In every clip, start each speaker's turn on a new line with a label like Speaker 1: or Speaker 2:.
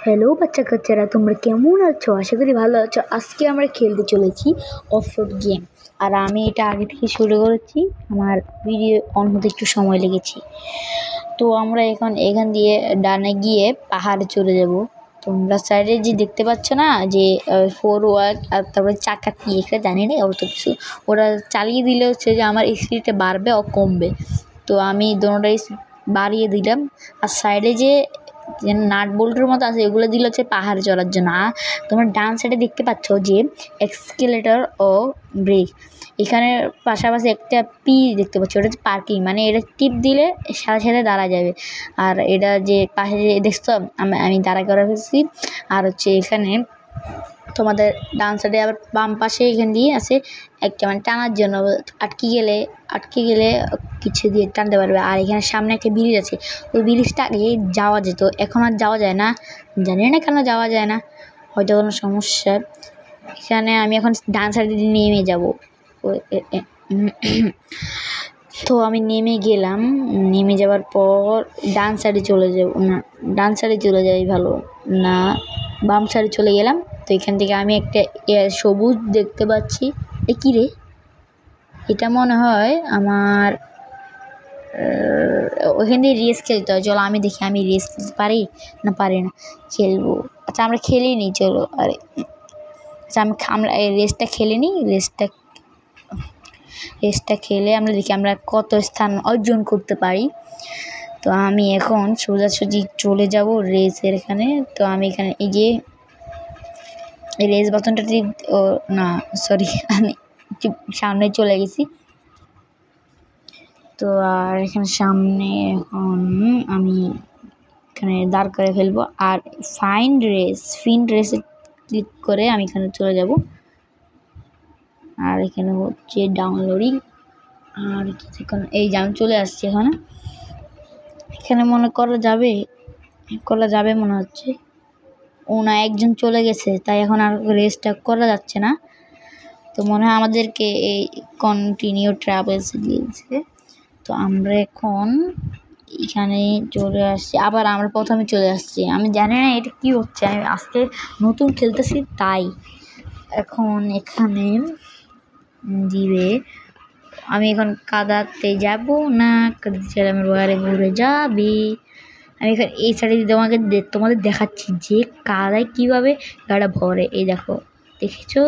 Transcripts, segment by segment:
Speaker 1: Hello বাচ্চা কাচ্চারা, তোমরা কেমন আছো? আশা করি ভালো আছো। আজকে আমরা খেলতে চলেছি অফরোড গেম। আর আমি এটা আগে থেকে শুরু করেছি, আমার ভিডিও অন হতে একটু সময় লেগেছে। তো আমরা এখান দিয়ে ডানে গিয়ে পাহাড়ে চলে যাব। তোমরা সাইডে যে দেখতে পাচ্ছ না, যে 4 ওয়ার্ড আর তারপরে চাকা কি একটা জানি না, ওর তো কিছু ওরা চালিয়ে দিলে হচ্ছে যে আমার স্পিডটা বাড়বে ও কমবে। তো আমি দোনোটাই বাড়িয়ে দিলাম। আর সাইডে যে নাট বোল্টের মতো আছে, এগুলো দিলে হচ্ছে পাহাড়ে চড়ার জন্য। আর তোমরা ডান সাইডে দেখতে পাচ্ছ যে এক্সকেলেটর ও ব্রেক, এখানে পাশাপাশি একটা পি দেখতে পাচ্ছ, ওটা হচ্ছে পার্কিং, মানে এটা টিপ দিলে সাথে সাথে দাঁড়া যাবে। আর এটা যে পাশে যে দেখছো আমি দাঁড়া করে ফেলছি। আর হচ্ছে এখানে তোমাদের ডান সাইডে আবার বাম পাশে এখান দিয়ে আছে একটা, মানে টানার জন্য, আটকে গেলে কিছু দিয়ে টানতে পারবে। আর এখানে সামনে একটা ব্রিজ আছে, ওই ব্রিজটা আগে যাওয়া যেত, এখন আর যাওয়া যায় না, জানি না কেন যাওয়া যায় না, হয়তো কোনো সমস্যা। এখানে আমি এখন ডান সাইডে নেমে যাব। তো আমি নেমে গেলাম, নেমে যাওয়ার পর ডান সাইডে চলে যাব, না ডান সাইডে চলে যাই ভালো না, বাম সাইডে চলে গেলাম। তো এখান থেকে আমি একটা সবুজ দেখতে পাচ্ছি, কী রে, এটা মনে হয় আমার ওইখান দিয়ে রেস খেলতে হয়। চলো আমি দেখি আমি রেস খেলতে পারি না খেলবো। আচ্ছা আমরা খেলি নিই, চলো। আরে আচ্ছা আমরা এই রেসটা খেলে নিই। রেসটা খেলে আমরা দেখি আমরা কত স্থান অর্জন করতে পারি। তো আমি এখন সোজাসুজি চলে যাব রেসের এখানে। তো আমি এখানে এই যে রেস বাটনটা না সরি, আমি একটু সামনে চলে গেছি। তো আর এখানে সামনে এখন আমি এখানে দাঁড় করে ফেলবো। আর ফিন রেসে ক্লিক করে আমি এখানে চলে যাব। আর এখানে হচ্ছে ডাউনলোডিং। আর কিছুক্ষণ এই যে আমি চলে আসছি এখানে মনে করা যাবে মনে হচ্ছে। ও না, একজন চলে গেছে, তাই এখন আর রেসটা করা যাচ্ছে না। তো মনে হয় আমাদেরকে এই কন্টিনিউ ট্রাভেলস দিয়েছে। তো আমরা এখন এখানে চলে আসছি, আবার আমরা প্রথমে চলে আসছি। আমি জানি না এটা কি হচ্ছে, আমি আজকে নতুন খেলতেছি তাই। এখন এখানে দিবে, আমি এখন কাদাতে যাব না, আমার বারে ঘুরে যাবে। আমি এখানে এই সাইডে তোমাদের দেখাচ্ছি যে কাদায় কীভাবে গাড়িটা ভরে। এই দেখেছো,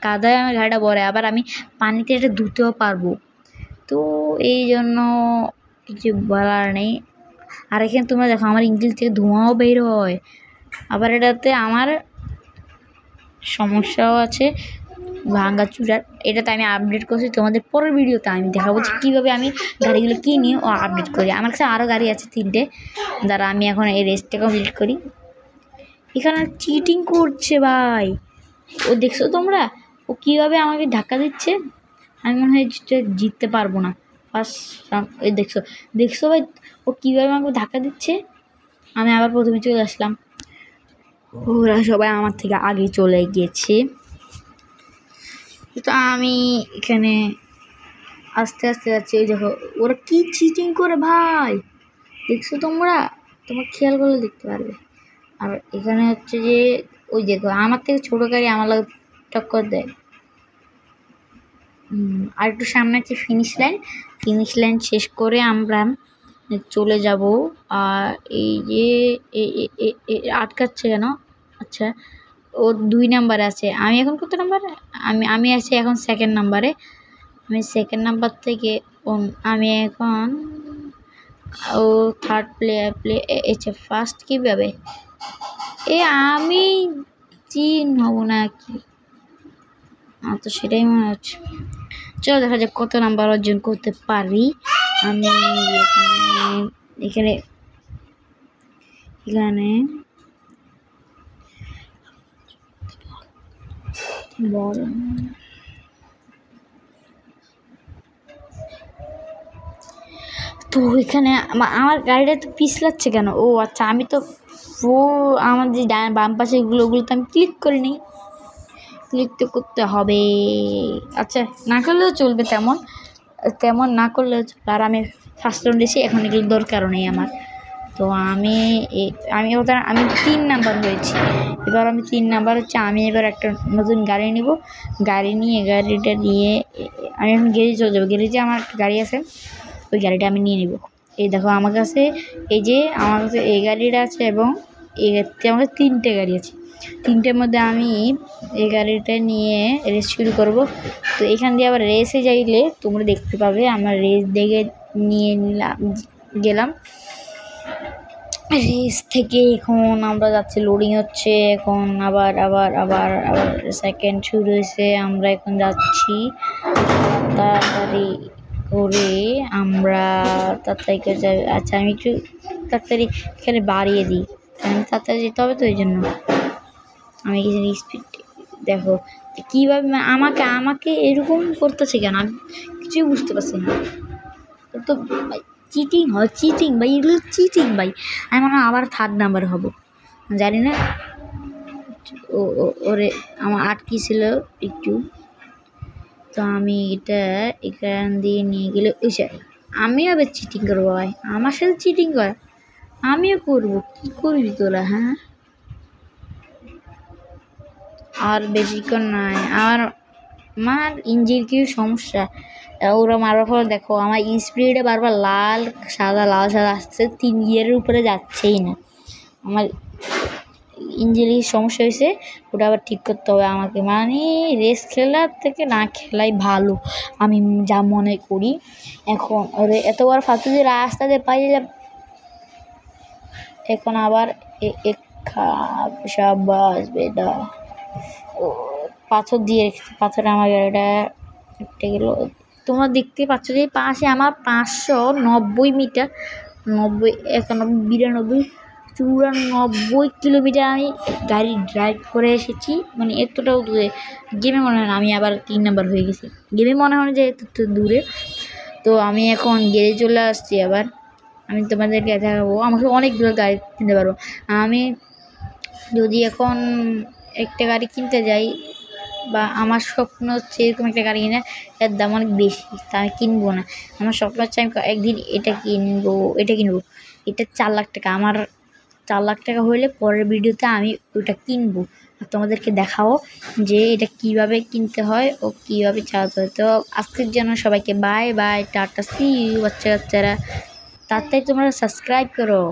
Speaker 1: কাদায় আমার গাড়িটা ভরে, আবার আমি পানিতে এটা ধুতেও পারবো। তো এই জন্য কিছু বলার নেই। আর এখানে তোমরা দেখো আমার ইঞ্জিন থেকে ধোঁয়াও বের হয়, আবার এটাতে আমার সমস্যাও আছে ভাঙ্গা চূড়ার। এটাতে আমি আপডেট করছি, তোমাদের পরের ভিডিওতে আমি দেখাবো যে কীভাবে আমি গাড়িগুলো কিনি ও আপডেট করি। আমার কাছে আরও গাড়ি আছে 3টে, দ্বারা আমি এখন এই রেসটা কমপ্লিট করি। এখানে চিটিং করছে ভাই, ও দেখছো তোমরা ও কীভাবে আমাকে ধাক্কা দিচ্ছে। আমি মনে হয় জিততে পারবো না। ফার্স্ট এই দেখছো ভাই ও কীভাবে আমাকে ধাক্কা দিচ্ছে। আমি আবার প্রথমে চলে আসলাম, ওরা সবাই আমার থেকে আগে চলে গেছে। তো আমি এখানে আস্তে আস্তে যাচ্ছি। ওই দেখো ওরা কি চিটিং করে ভাই, দেখছো তোমার খেয়াল করলে দেখতে পারবে। আর এখানে হচ্ছে যে ওই দেখো আমার থেকে ছোটো গাড়ি আমার লাগে টক্কর দেয়। আর একটু সামনে আছে ফিনিশ লাইন শেষ করে আমরা চলে যাব। আর এই যে আটকাচ্ছে কেন? আচ্ছা ও 2 নাম্বারে আছে, আমি এখন কত নাম্বারে? আমি আছি এখন 2nd নাম্বারে। আমি 2nd নাম্বার থেকে আমি এখন ও 3rd প্লে এসে ফার্স্ট কীভাবে আমি চিন হব না কি? তো সেটাই মনে হচ্ছে। চলো দেখা যাক কত নাম্বার অর্জন করতে পারি আমি। এখানে বল তো এখানে আমার গাড়িটা তো পিছলাচ্ছে কেন? ও আচ্ছা, আমি তো আমার যে বাম পাশে ওগুলো তো আমি ক্লিক করিনি, ক্লিক তো করতে হবে। আচ্ছা না করলেও চলবে, তেমন না করলেও চলবে। আর আমি ফার্স্ট রাউন্ড এসে এখন এগুলো দরকারও নেই আমার। তো আমি 3 নাম্বার হয়েছি। এবার আমি 3 নাম্বার হচ্ছে। আমি এবার একটা নতুন গাড়ি নিব। গাড়িটা নিয়ে আমি এখন গ্যারেজে চলে যাবো। গ্যারেজে আমার একটা গাড়ি আছে, ওই গাড়িটা আমি নিয়ে নিব। এই দেখো আমার কাছে এই গাড়িটা আছে এবং আমার কাছে 3টে গাড়ি আছে। 3টের মধ্যে আমি এই গাড়িটা নিয়ে রেস শুরু করব। তো এখান দিয়ে আবার রেসে যাইলে তোমরা দেখতে পাবে। আমার রেস দেখে নিয়ে গেলাম। রেস থেকে এখন আমরা যাচ্ছি, লোডিং হচ্ছে। এখন আবার সেকেন্ড শুরু হয়েছে। আমরা এখন যাচ্ছি তাড়াতাড়ি করে। যাই। আচ্ছা, আমি একটু তাড়াতাড়ি এখানে বাড়িয়ে দিই, কারণ তাড়াতাড়ি যেতে হবে, তো ওই জন্য আমি কিছু স্পিড। দেখো কীভাবে আমাকে এরকম করতেছে কেন, আমি কিছুই বুঝতে পারছি না। তো চিটিং ভাই, এগুলো চিটিং ভাই। আমি মনে হয় আবার 3rd নাম্বার হব, জানি না। ওরে আমার আটকে ছিল একটু, তো আমি এটা এখান দিয়ে নিয়ে গেলে আমিও আবার চিটিং করবো ভাই। আমার সাথে চিটিং কর, আমিও করবো। কি করবি তোরা? হ্যাঁ, আর বেশিক্ষণ নয়। আমার ইঞ্জিন কি সমস্যা, ওরা মারার পর দেখো আমার স্পিডে বারবার লাল সাদা আসছে, 3 গিয়ারের উপরে যাচ্ছেই না। আমার ইঞ্জিনের সমস্যা হয়েছে, ওটা আবার ঠিক করতে হবে আমাকে। মানে রেস খেলার থেকে না খেলাই ভালো, আমি যা মনে করি। এখন এত বড় ফালতু যে রাস্তা দিয়ে পাইলাম, এখন আবার সাবাস বেটা। পাথর দিয়ে রেখেছি, পাথর আমার গাড়িটা একটা গেল। তোমরা দেখতে পাচ্ছ যে পাশে আমার 590 মিটার, 90, 91, 92, 94 কিলোমিটার আমি গাড়ি ড্রাইভ করে এসেছি। মানে এতটাও দূরে। গেমে মনে হয় না আমি আবার 3 নাম্বার হয়ে গেছি, গেমে মনে হয় যে এত দূরে। তো আমি এখন গ্যারেজে চলে আসছি। আবার আমি তোমাদেরকে দেখাবো, আমাকে অনেকগুলো গাড়ি কিনতে পারবো। আমি যদি এখন একটা গাড়ি কিনতে যাই, বা আমার স্বপ্ন হচ্ছে এরকম একটা গাড়ি কিনে, এর দাম অনেক বেশি, তা আমি কিনবো না। আমার স্বপ্ন হচ্ছে আমি একদিন এটা কিনবো। এটা 4 লাখ টাকা। আমার 4 লাখ টাকা হলে পরের ভিডিওতে আমি ওটা কিনবো, আর তোমাদেরকে দেখাবো যে এটা কিভাবে কিনতে হয় ও কিভাবে চালাতে হয়। তো আজকের জন্য সবাইকে bye bye, tata, see you. বাচ্চারা তাড়াতাড়ি তোমরা সাবস্ক্রাইব করো।